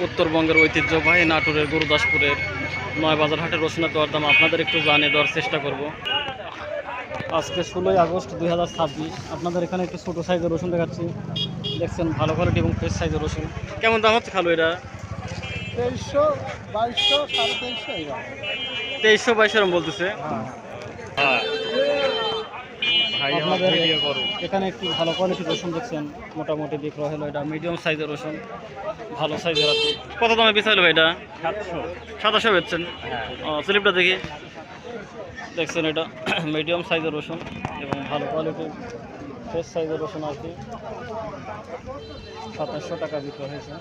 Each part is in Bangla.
উত্তরবঙ্গের ঐতিহ্যবাহী নাটোরের গুরুদাসপুরের নয়বাজার হাটের রসুনের দরদাম আপনাদের একটু জানিয়ে দেওয়ার চেষ্টা করব। আজকে 16ই আগস্ট 2026। আপনাদের এখানে একটু ছোটো সাইজের রসুন দেখাচ্ছি। দেখছেন ভালো কোয়ালিটি এবং ফ্রেশ সাইজের রসুন। কেমন দাম হচ্ছে খালু এটা? 2300, 2200, 2350 এরকম। 2300-2200 এরকম বলতেছে। আপনাদের এখানে একটু ভালো কোয়ালিটির রসুন দেখছেন, মোটামুটি বিক্রয় হলো। এটা মিডিয়াম সাইজের রসুন, ভালো সাইজের আছে। কত দামে বেচা হলো এটা? 700 বেচছেন। স্লিপটা দেখি। দেখছেন এটা মিডিয়াম সাইজের রসুন এবং ভালো কোয়ালিটির ফ্রেশ সাইজের রসুন আর কি 2700 টাকা বিক্রয় হয়েছে।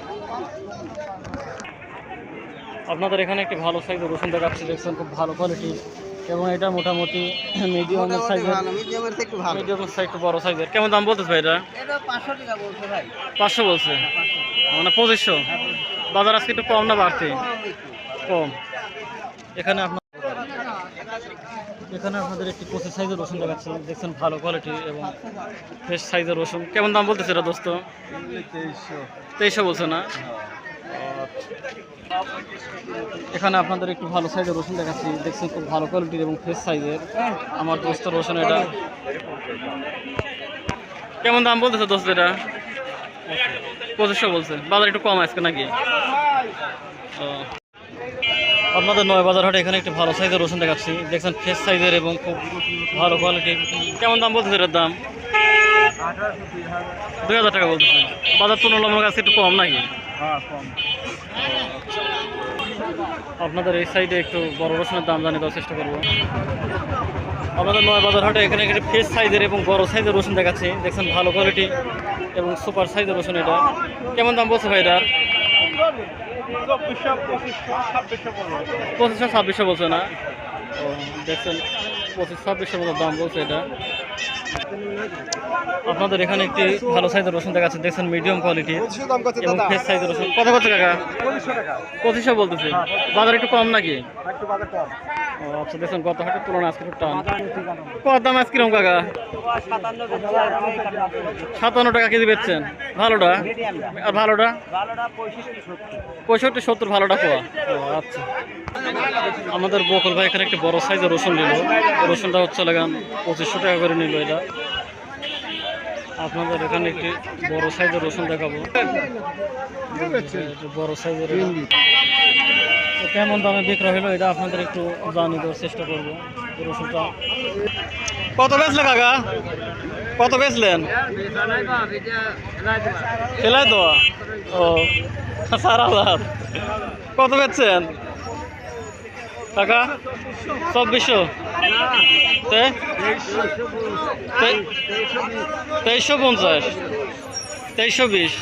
আপনাদের এখানে একটি ভালো সাইজের রসুন দেখাচ্ছি, দেখছেন খুব ভালো কোয়ালিটির এবং এটা মোটামুটি মিডিয়ামের সাইজের, মিডিয়ামের সাইজ একটু বড় সাইজের। কেমন দাম বলতেছে ভাই এটা? 500 টাকা বলছে ভাই। 500 বলছে, মানে 2500। বাজার আজকে একটু কম না বাড়তি? কম। এখানে আপনাদের একটি 25 সাইজের রসুন দেখাচ্ছি, দেখছেন ভালো কোয়ালিটি এবং ফ্রেশ সাইজের রসুন। কেমন দাম বলতেছে এটা দোস্ত? 2300 বলছে না? এখানে আপনাদের একটু ভালো সাইজের রসুন দেখাচ্ছি, দেখছেন খুব ভালো কোয়ালিটির এবং ফ্রেশ সাইজের আমার দোস্ত রসুন। এটা কেমন দাম বলতেছে দোস্ত এটা? 2500 বলছে। বাজার একটু কম আজকে নাকি? আপনাদের নয়বাজার হাটে এখানে একটি ভালো সাইজের রসুন দেখাচ্ছি, দেখছেন ফ্রেশ সাইজের এবং খুব ভালো কোয়ালিটির। কেমন দাম বলতেছে এটার দাম? 2000 টাকা বলতেছে। বাজার তুলনামূলক কাছে একটু কম নাকি? আপনাদের এই সাইডে একটু বড় রসুনের দাম জানিয়ে দেওয়ার চেষ্টা করবো। আপনাদের নয়বাজার হাটে এখানে একটি ফ্রেশ সাইজের এবং বড় সাইজের রসুন দেখাচ্ছি, দেখছেন ভালো কোয়ালিটি এবং সুপার সাইজের রসুন। এটা কেমন দাম বলছে ভাই? এটা 2500-2600 বলছে না? ও, দেখছেন 2500-2600 মতো দাম বলছে এটা। আপনাদের এখানে একটি ভালো সাইজের রসুন দেখাচ্ছে, দেখছেন মিডিয়াম কোয়ালিটি এবং ফ্রেশ সাইজের রসুন। কত করছে কাকা? 2500 বলতেছে। বাজার একটু কম নাকি? ও আচ্ছা, দেখছেন গত হাটের তুলনায় আজকে একটু টান। কত দাম আজকে কিরকম কাকা? 57 টাকা কেজি বেচছেন। ভালোটা? আর ভালোটা? 65-70 ভালোটা কোয়া। ও আচ্ছা। আমাদের বকুল ভাই এখানে একটি বড় সাইজের রসুন নিল। রসুনটা হচ্ছে লাগান 2500 টাকা করে নিল। এটা আপনাদের এখানে একটি বড় সাইজের রসুন দেখাবো, বড় সাইজের। কেমন দামে বিক্রয় হলো এটা আপনাদের একটু জানিয়ে দেওয়ার চেষ্টা করবো। রসুনটা কত বেচলে কাকা? কত বেচলেন? সেলাই দেওয়া? ও, 4000। কত বেচছেন কাকা? 2400? 2350? 2320?